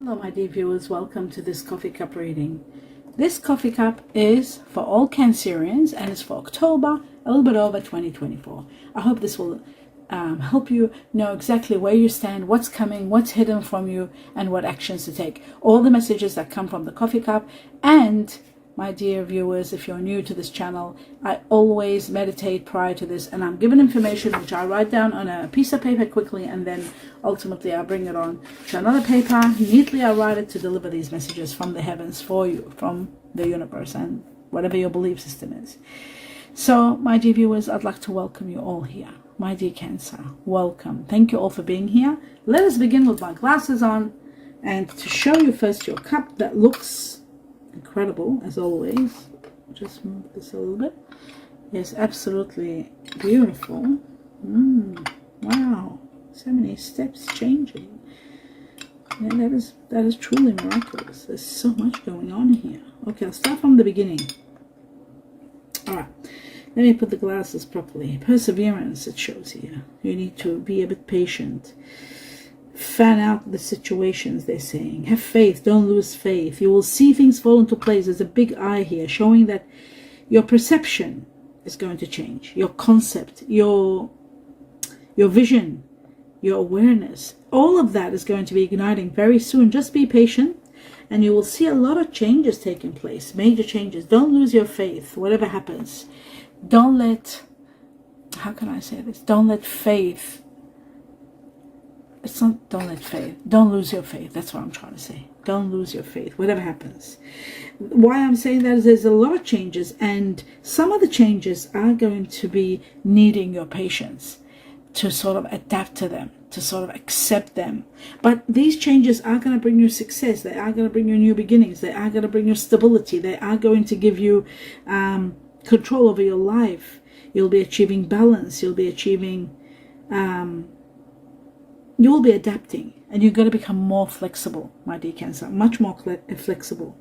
Hello my dear viewers, welcome to this coffee cup reading. This coffee cup is for all Cancerians and it's for October, a little bit over 2024. I hope this will help you know exactly where you stand, what's coming, what's hidden from you, and what actions to take. All the messages that come from the coffee cup. And my dear viewers, if you're new to this channel, I always meditate prior to this, and I'm given information which I write down on a piece of paper quickly, and then ultimately I bring it on to another paper. Neatly I write it to deliver these messages from the heavens for you, from the universe, and whatever your belief system is. So my dear viewers, I'd like to welcome you all here. My dear Cancer, welcome. Thank you all for being here. Let us begin with my glasses on, and to show you first your cup that looks incredible as always. Just move this a little bit. Yes, absolutely beautiful. Wow, so many steps changing. Yeah, that is truly miraculous. There's so much going on here. Okay, I'll start from the beginning. All right, let me put the glasses properly. Perseverance, it shows here. You need to be a bit patient. Fan out the situations, they're saying. Have faith, don't lose faith. You will see things fall into place. There's a big eye here showing that your perception is going to change. Your concept, your vision, your awareness, all of that is going to be igniting very soon. Just be patient and you will see a lot of changes taking place, major changes. Don't lose your faith, whatever happens. Don't let, how can I say this? Don't let faith, it's not don't let faith, don't lose your faith. That's what I'm trying to say. Don't lose your faith, whatever happens. Why I'm saying that is there's a lot of changes, and some of the changes are going to be needing your patience to sort of adapt to them, to sort of accept them. But these changes are going to bring you success. They are going to bring you new beginnings. They are going to bring you stability. They are going to give you control over your life. You'll be achieving balance. You'll be achieving you will be adapting, and you're going to become more flexible, my dear Cancer, much more flexible.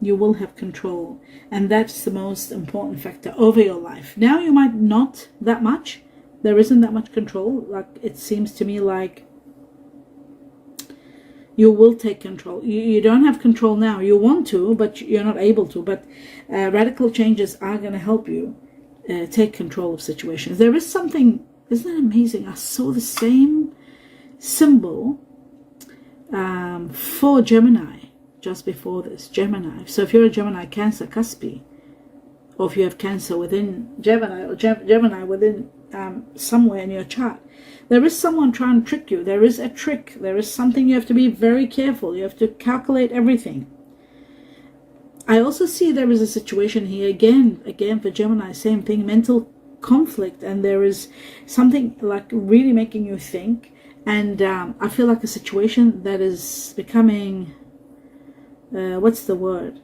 You will have control, and that's the most important factor over your life. Now you might not that much. There isn't that much control. Like, it seems to me like you will take control. You don't have control now. You want to, but you're not able to. But radical changes are going to help you take control of situations. There is something, isn't that amazing? I saw the same symbol for Gemini just before this. Gemini. So if you're a Gemini, Cancer, Cuspi, or if you have Cancer within Gemini, or Gemini within somewhere in your chart, there is someone trying to trick you. There is a trick. There is something you have to be very careful. You have to calculate everything. I also see there is a situation here, again for Gemini, same thing, mental conflict, and there is something like really making you think, and I feel like a situation that is becoming, what's the word?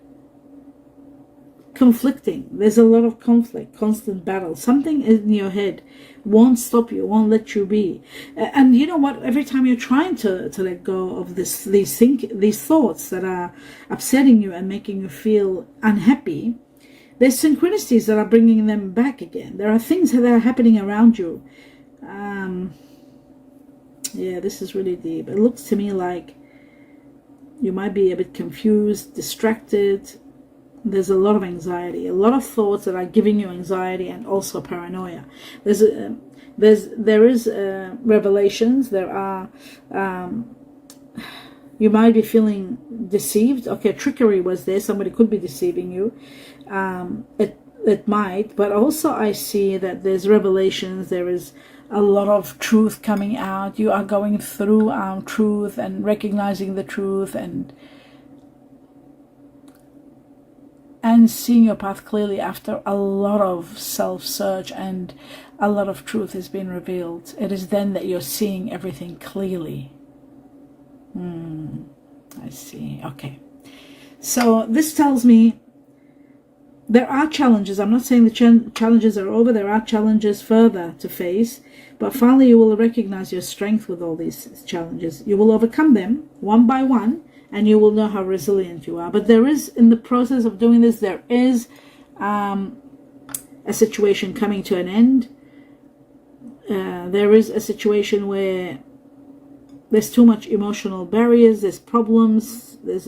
Conflicting. There's a lot of conflict, constant battle. Something in your head won't stop you, won't let you be. And you know what? Every time you're trying to let go of these thoughts that are upsetting you and making you feel unhappy, there's synchronicities that are bringing them back again. There are things that are happening around you. Yeah, this is really deep. It looks to me like you might be a bit confused, distracted. There's a lot of anxiety, a lot of thoughts that are giving you anxiety, and also paranoia. There is revelations. There are you might be feeling deceived. Okay, trickery was there. Somebody could be deceiving you. It might, but also I see that there's revelations. There is a lot of truth coming out. You are going through truth and recognizing the truth and seeing your path clearly after a lot of self-search, and a lot of truth has been revealed. It is then that you're seeing everything clearly. I see. Okay. So this tells me there are challenges. I'm not saying the challenges are over. There are challenges further to face, but finally you will recognize your strength with all these challenges. You will overcome them one by one, and you will know how resilient you are. But there is, in the process of doing this, there is a situation coming to an end. there is a situation where there's too much emotional barriers, there's problems, there's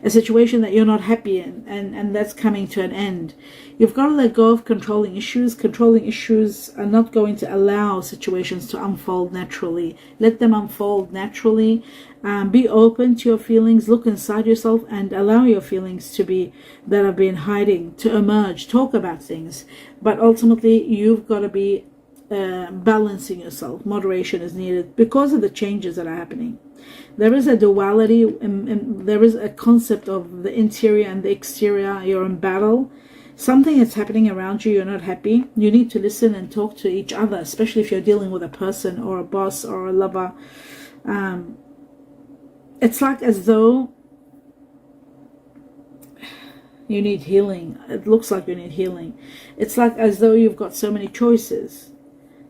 a situation that you're not happy in, and that's coming to an end. You've got to let go of controlling issues. Controlling issues are not going to allow situations to unfold naturally. Let them unfold naturally. Be open to your feelings, look inside yourself, and allow your feelings to be, that have been hiding, to emerge. Talk about things, but ultimately you've got to be balancing yourself. Moderation is needed because of the changes that are happening. There is a duality, and there is a concept of the interior and the exterior. You're in battle. Something that's happening around you, you're not happy. You need to listen and talk to each other, especially if you're dealing with a person or a boss or a lover. It's like as though you need healing. It looks like you need healing. It's like as though you've got so many choices.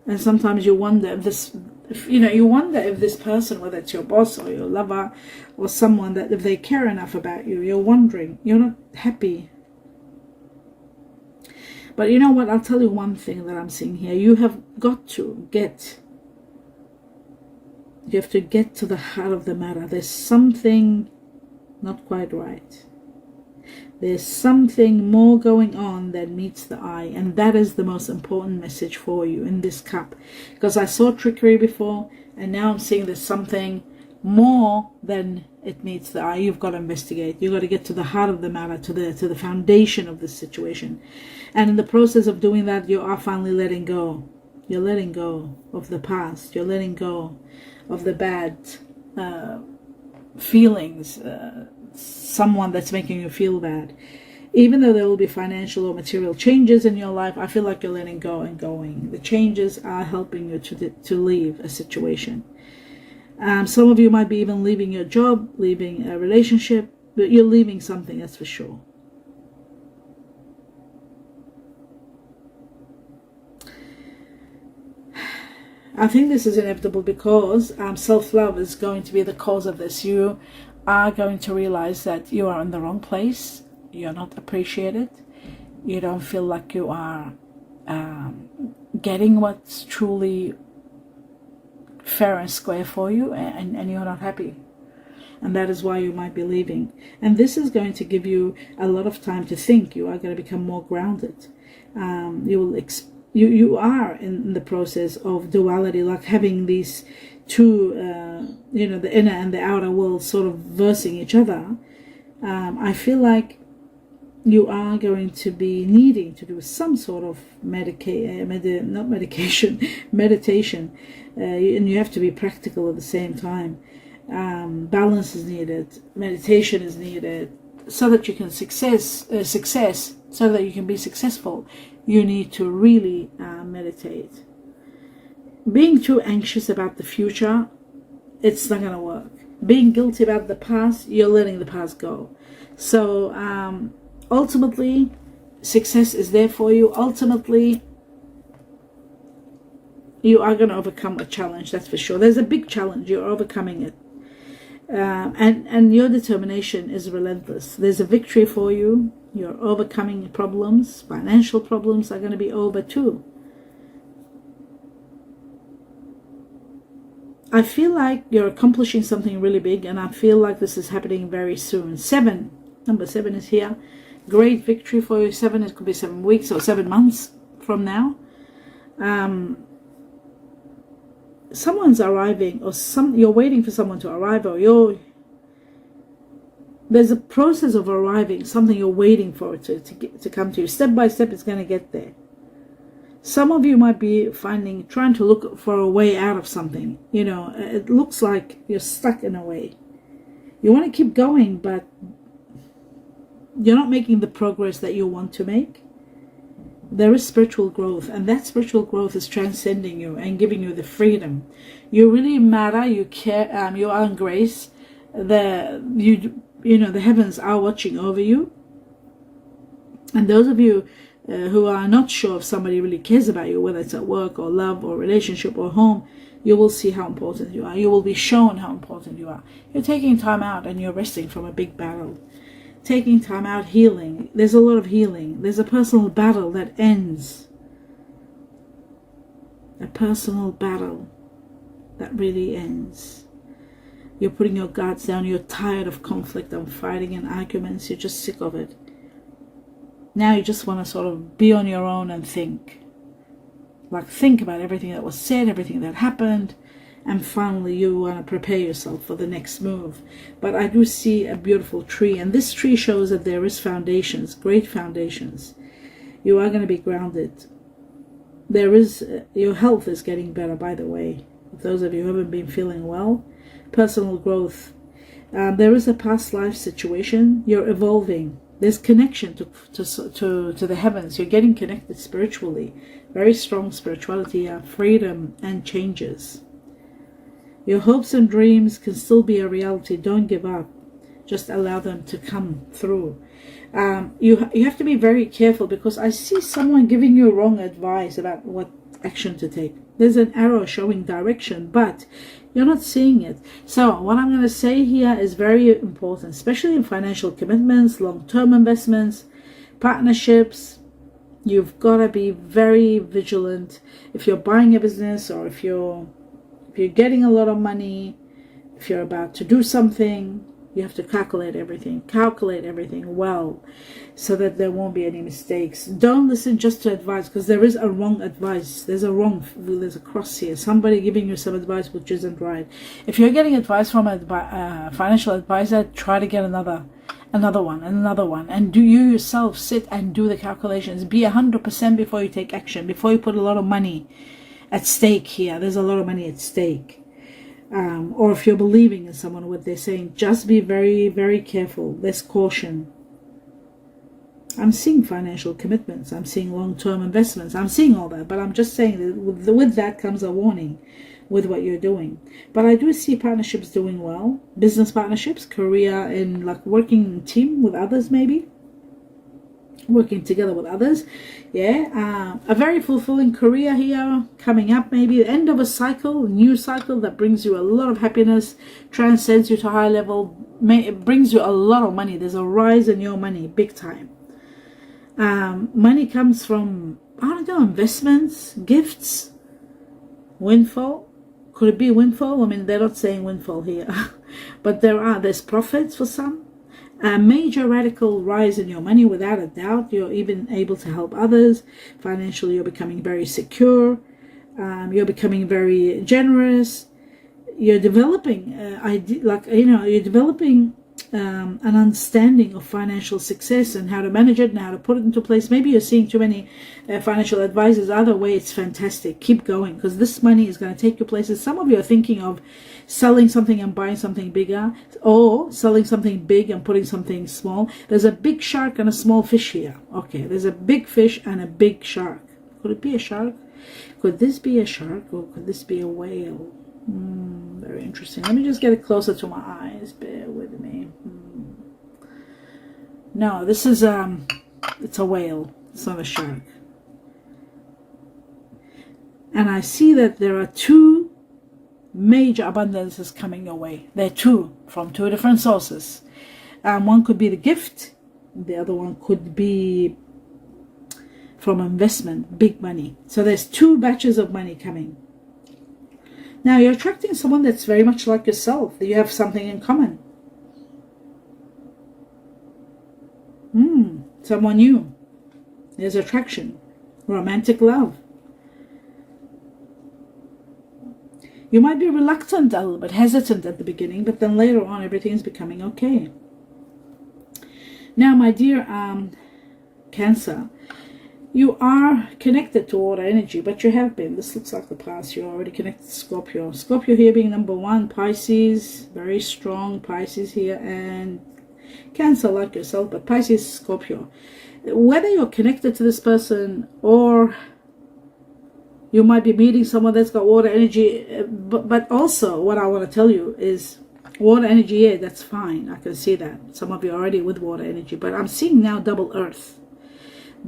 And sometimes you wonder if this, you wonder if this person, whether it's your boss or your lover or someone, that if they care enough about you, you're wondering, you're not happy. But you know what? I'll tell you one thing that I'm seeing here. You have to get to the heart of the matter. There's something not quite right. There's something more going on than meets the eye, and that is the most important message for you in this cup. Because I saw trickery before, and now I'm seeing there's something more than it meets the eye. You've got to investigate. You've got to get to the heart of the matter, to the foundation of this situation. And in the process of doing that, you are finally letting go. You're letting go of the past. You're letting go of the bad feelings, someone that's making you feel bad. Even though there will be financial or material changes in your life, I feel like you're letting go and going. The changes are helping you to leave a situation. Some of you might be even leaving your job, leaving a relationship, but you're leaving something, that's for sure. I think this is inevitable because self-love is going to be the cause of this. You are going to realize that you are in the wrong place. You're not appreciated. You don't feel like you are getting what's truly fair and square for you, and you're not happy. And that is why you might be leaving. And this is going to give you a lot of time to think. You are going to become more grounded. You are in the process of duality, like having these two, the inner and the outer world sort of versing each other. I feel like you are going to be needing to do some sort of meditation, and you have to be practical at the same time. Balance is needed, meditation is needed, so that you can so that you can be successful. You need to really meditate. Being too anxious about the future, it's not going to work. Being guilty about the past, you're letting the past go. So ultimately, success is there for you. Ultimately, you are going to overcome a challenge, that's for sure. There's a big challenge, you're overcoming it. And your determination is relentless. There's a victory for you. You're overcoming problems. Financial problems are going to be over too. I feel like you're accomplishing something really big, and I feel like this is happening very soon. Number 7 is here. Great victory for you. 7, it could be 7 weeks or 7 months from now. Someone's arriving, or you're waiting for someone to arrive, or there's a process of arriving, something you're waiting for it to come to you. Step by step, it's going to get there. Some of you might be trying to look for a way out of something. It looks like you're stuck in a way. You want to keep going, but you're not making the progress that you want to make. There is spiritual growth, and that spiritual growth is transcending you and giving you the freedom. You really matter. You care. You are in grace. The heavens are watching over you. And those of you who are not sure if somebody really cares about you, whether it's at work or love or relationship or home, you will see how important you are. You will be shown how important you are. You're taking time out and you're resting from a big battle. Taking time out, healing. There's a lot of healing. There's a personal battle that ends. a personal battle that really ends. You're putting your guards down. You're tired of conflict and fighting and arguments. You're just sick of it. Now you just want to sort of be on your own and think. Like, think about everything that was said, everything that happened, and finally you want to prepare yourself for the next move. But I do see a beautiful tree, and this tree shows that there is foundations, great foundations. You are going to be grounded. There is, your health is getting better, by the way. Those of you who haven't been feeling well, personal growth. There is a past life situation. You're evolving. There's connection to the heavens. You're getting connected spiritually. Very strong spirituality, freedom and changes. Your hopes and dreams can still be a reality. Don't give up. Just allow them to come through. You have to be very careful, because I see someone giving you wrong advice about what action to take. There's an arrow showing direction, but you're not seeing it. So what I'm going to say here is very important, especially in financial commitments, long-term investments, partnerships. You've got to be very vigilant. If you're buying a business, or if you're getting a lot of money, if you're about to do something, you have to calculate everything well, so that there won't be any mistakes. Don't listen just to advice, because there is a wrong advice. There's a cross here. Somebody giving you some advice which isn't right. If you're getting advice from a financial advisor, try to get another one, and do you yourself sit and do the calculations. Be 100% before you take action, before you put a lot of money at stake here. There's a lot of money at stake. Or if you're believing in someone, what they're saying, just be very, very careful. There's caution. I'm seeing financial commitments. I'm seeing long-term investments. I'm seeing all that. But I'm just saying that with that comes a warning with what you're doing. But I do see partnerships doing well. Business partnerships, career in like working in team with others, maybe. Working together with others. Yeah, a very fulfilling career here coming up, maybe the end of a cycle, a new cycle that brings you a lot of happiness, transcends you to a high level, it brings you a lot of money. There's a rise in your money, big time. Money comes from, I don't know, investments, gifts, windfall. Could it be windfall? I mean, they're not saying windfall here, but there's profits for some. A major radical rise in your money, without a doubt. You're even able to help others. Financially, you're becoming very secure. You're becoming very generous. You're developing, you're developing an understanding of financial success and how to manage it and how to put it into place. Maybe you're seeing too many financial advisors. Either way, it's fantastic. Keep going, because this money is going to take you places. Some of you are thinking of selling something and buying something bigger, or selling something big and putting something small. There's a big shark and a small fish here. Okay, there's a big fish and a big shark. Could it be a shark? Could this be a shark, or could this be a whale? Very interesting. Let me just get it closer to my eyes. Bear with me. No, this is it's a whale. It's not a shark. And I see that there are two major abundances coming your way. There are two from two different sources. One could be the gift. The other one could be from investment, big money. So there's two batches of money coming. Now you're attracting someone that's very much like yourself. You have something in common. Someone new. There's attraction. Romantic love. You might be reluctant, a little bit hesitant at the beginning, but then later on everything is becoming okay. Now, my dear Cancer, you are connected to water energy, but you have been. This looks like the past. You're already connected to Scorpio. Scorpio here being number one. Pisces, very strong Pisces here. And Cancer like yourself, but Pisces, Scorpio. Whether you're connected to this person, or you might be meeting someone that's got water energy, but also what I want to tell you is water energy, yeah, that's fine. I can see that. Some of you are already with water energy, but I'm seeing now double earth.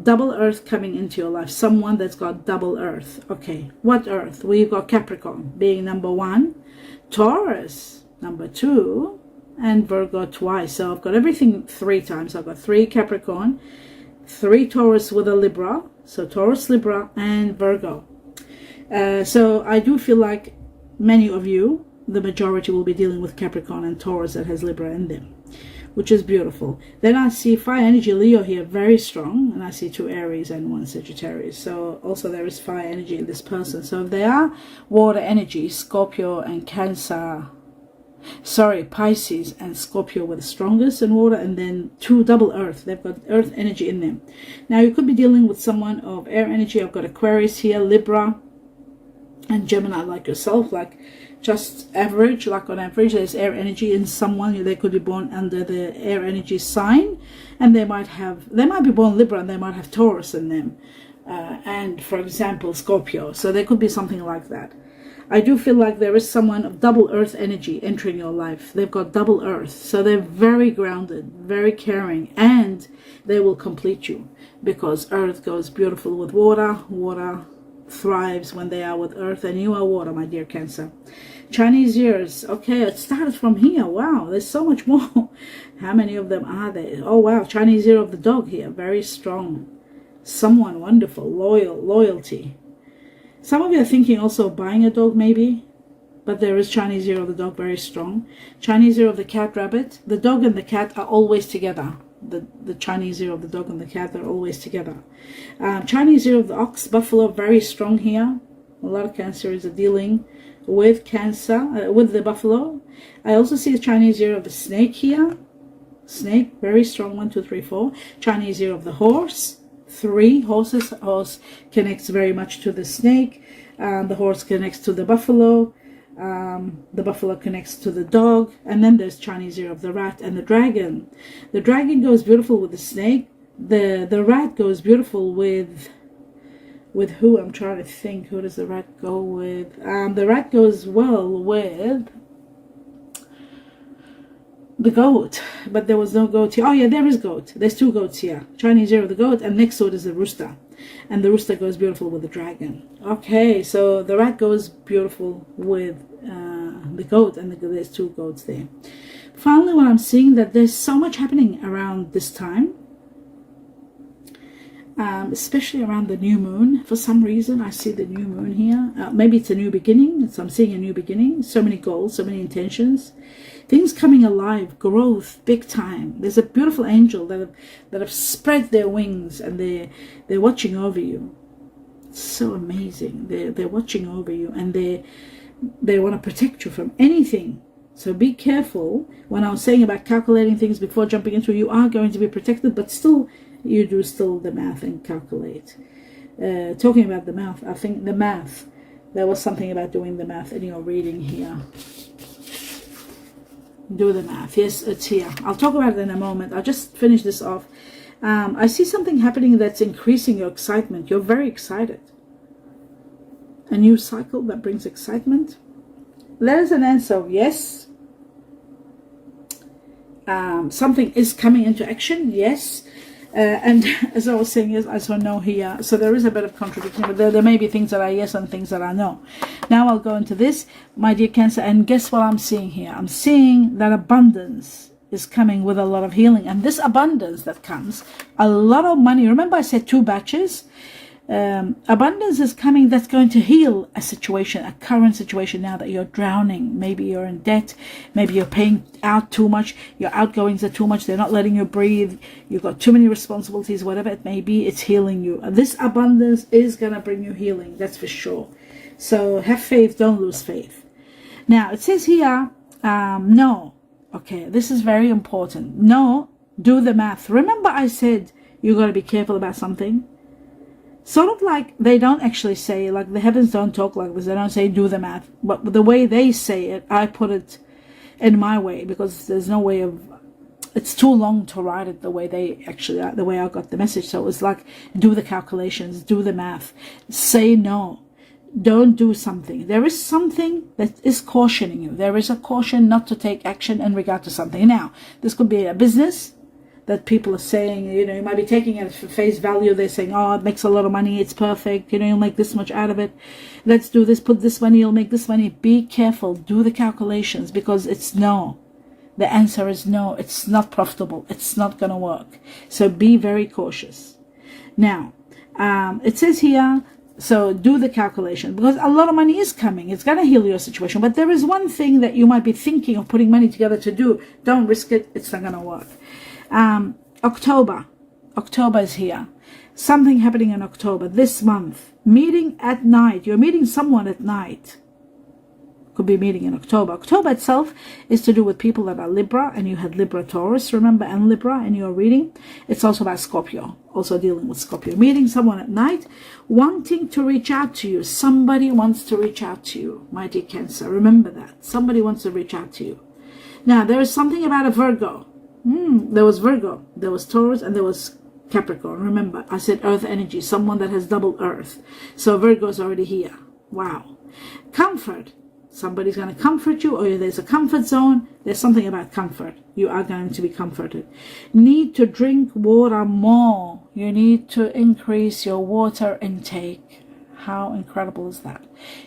Double earth coming into your life. Someone that's got double earth. Okay, what earth? We've got Capricorn being number one, Taurus number two, and Virgo twice. So I've got everything three times. I've got three Capricorn, three Taurus with a Libra. So Taurus, Libra, and Virgo. So I do feel like many of you, the majority, will be dealing with Capricorn and Taurus that has Libra in them, which is beautiful. Then I see fire energy Leo here, very strong, and I see 2 Aries and 1 Sagittarius. So also there is fire energy in this person. So if they are water energy, Scorpio and Cancer, sorry, Pisces and Scorpio were the strongest in water, and then 2 double earth. They've got earth energy in them. Now you could be dealing with someone of air energy. I've got Aquarius here, Libra, and Gemini, like yourself, like just average, like on average there's air energy in someone. They could be born under the air energy sign, and they might be born Libra and they might have Taurus in them, and for example Scorpio. So there could be something like that. I do feel like there is someone of double earth energy entering your life. They've got double earth, so they're very grounded, very caring, and they will complete you, because earth goes beautiful with water. Water thrives when they are with earth, and you are water, my dear Cancer. Chinese years, okay, it started from here. Wow, there's so much more. How many of them are there? Oh wow, Chinese year of the dog here, very strong. Someone wonderful, loyalty. Some of you are thinking also of buying a dog maybe, but there is Chinese year of the dog, very strong. Chinese year of the cat, rabbit. The dog and the cat are always together. The Chinese year of the dog and the cat are always together. Chinese year of the ox, buffalo, very strong here. A lot of Cancers are dealing with Cancer, with the buffalo. I also see the Chinese year of the snake here. Snake, very strong, 1, 2, 3, 4. Chinese year of the horse, 3 horses. Horse connects very much to the snake. The horse connects to the buffalo. The buffalo connects to the dog. And then there's Chinese year of the rat and the dragon. The dragon goes beautiful with the snake. The rat goes beautiful with who? I'm trying to think. Who does the rat go with? The rat goes well with the goat, but there was no goat here. Oh yeah, there is goat. There's 2 goats here. Chinese year of the goat, and next to it is the rooster, and the rooster goes beautiful with the dragon. Okay, so the rat goes beautiful with the goat, and there's 2 goats there. Finally, what I'm seeing, that there's so much happening around this time, especially around the new moon. For some reason I see the new moon here. Maybe it's a new beginning. So I'm seeing a new beginning. So many goals, so many intentions, things coming alive, growth, big time. There's a beautiful angel that have spread their wings, and they're watching over you. It's so amazing. They're watching over you, and they want to protect you from anything. So be careful. When I was saying about calculating things before jumping into it, you are going to be protected, but still you do the math and calculate. Talking about the math, I think the math, there was something about doing the math in your reading here. Do the math. Yes, it's here. I'll talk about it in a moment. I'll just finish this off. I see something happening that's increasing your excitement. You're very excited. A new cycle that brings excitement. There is an answer of yes. Something is coming into action. Yes. And as I was saying, yes, I saw no here. So there is a bit of contradiction, but there may be things that are yes and things that are no. Now I'll go into this, my dear Cancer, and guess what I'm seeing here? I'm seeing that abundance is coming with a lot of healing. And this abundance that comes, a lot of money. Remember I said 2 batches? Abundance is coming that's going to heal a situation, a current situation now that you're drowning. Maybe you're in debt, maybe you're paying out too much, your outgoings are too much, they're not letting you breathe, you've got too many responsibilities, whatever it may be, it's healing you. And this abundance is going to bring you healing, that's for sure. So have faith, don't lose faith. Now it says here, no. Okay, this is very important. No, do the math. Remember I said you got to be careful about something? Sort of like they don't actually say, like the heavens don't talk like this. They don't say do the math. But the way they say it, I put it in my way, because there's no way of, it's too long to write it the way they actually, the way I got the message. So it was like, do the calculations, do the math, say no, don't do something. There is something that is cautioning you. There is a caution not to take action in regard to something. Now, this could be a business that people are saying, you know, you might be taking it for face value. They're saying, oh, it makes a lot of money, it's perfect, you know, you'll make this much out of it, let's do this, put this money, you'll make this money. Be careful, do the calculations, because it's no. The answer is no, it's not profitable, it's not going to work. So be very cautious. Now, it says here, So do the calculation, because a lot of money is coming. It's going to heal your situation. But there is one thing that you might be thinking of putting money together to do. Don't risk it. It's not going to work. October. October is here. Something happening in October, this month. Meeting at night. You're meeting someone at night. Could be meeting in October. October itself is to do with people that are Libra, and you had Libra Taurus, remember, and Libra in your reading. It's also about Scorpio, also dealing with Scorpio. Meeting someone at night, wanting to reach out to you. Somebody wants to reach out to you, my dear Cancer. Remember that. Somebody wants to reach out to you. Now, there is something about a Virgo. There was Virgo, there was Taurus, and there was Capricorn. Remember, I said earth energy, someone that has double earth. So Virgo is already here. Wow. Comfort. Somebody's going to comfort you, or there's a comfort zone. There's something about comfort. You are going to be comforted. Need to drink water more. You need to increase your water intake. How incredible is that?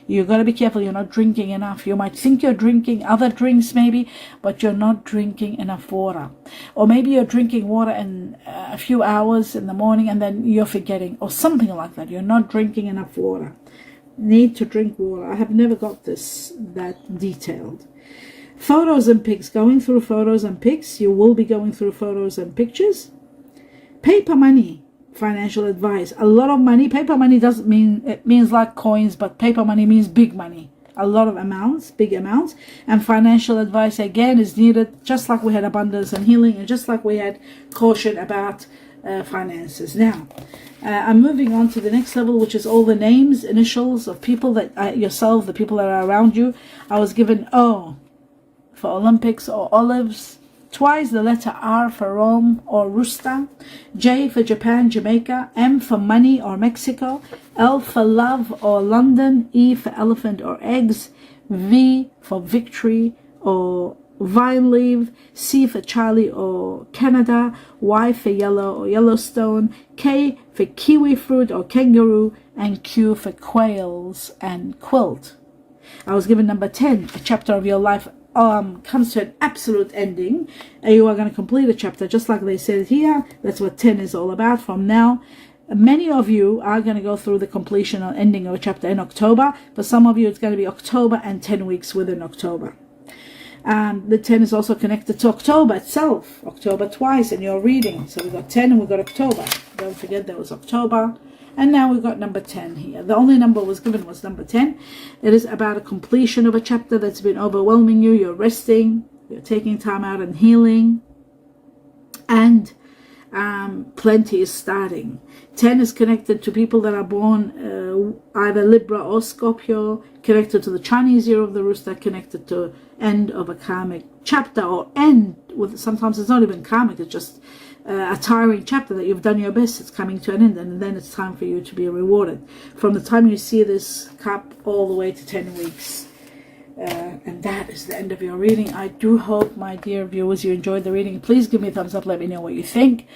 You've got to be careful. You're not drinking enough. You might think you're drinking other drinks maybe, but you're not drinking enough water. Or maybe you're drinking water in a few hours in the morning and then you're forgetting, or something like that. You're not drinking enough water. Need to drink water. I have never got this that detailed. Photos and pics. Going through photos and pics. You will be going through photos and pictures. Paper money. Financial advice. A lot of money. Paper money doesn't mean, it means like coins, but paper money means big money. A lot of amounts, big amounts. And financial advice again is needed, just like we had abundance and healing, and just like we had caution about finances. Now, I'm moving on to the next level, which is all the names, initials of people that yourself, the people that are around you. I was given O for Olympics or olives, twice the letter R for Rome or Rusta, J for Japan, Jamaica, M for money or Mexico, L for love or London, E for elephant or eggs, V for victory or vine leaf, C for Charlie or Canada, Y for yellow or Yellowstone, K for kiwi fruit or kangaroo, and Q for quails and quilt. I was given number 10, a chapter of your life comes to an absolute ending, and you are going to complete a chapter just like they said here. That's what 10 is all about. From now, many of you are going to go through the completion or ending of a chapter in October. For some of you, it's going to be October and 10 weeks within October. The 10 is also connected to October itself. October twice in your reading. So we got 10 and we got October. Don't forget there was October. And now we've got number 10 here. The only number was given was number 10. It is about a completion of a chapter that's been overwhelming you. You're resting. You're taking time out and healing. And plenty is starting. 10 is connected to people that are born either Libra or Scorpio, connected to the Chinese year of the rooster, connected to end of a karmic chapter, or end with, sometimes it's not even karmic, it's just a tiring chapter that you've done your best, it's coming to an end, and then it's time for you to be rewarded. From the time you see this cup all the way to 10 weeks. And that is the end of your reading. I do hope, my dear viewers, you enjoyed the reading. Please give me a thumbs up, let me know what you think.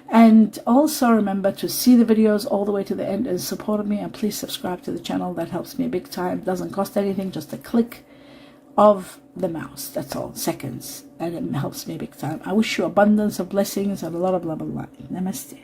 And also remember to see the videos all the way to the end and support me. And please subscribe to the channel. That helps me big time. It doesn't cost anything, just a click of the mouse. That's all, seconds. And it helps me big time. I wish you abundance of blessings and a lot of love and light. Namaste.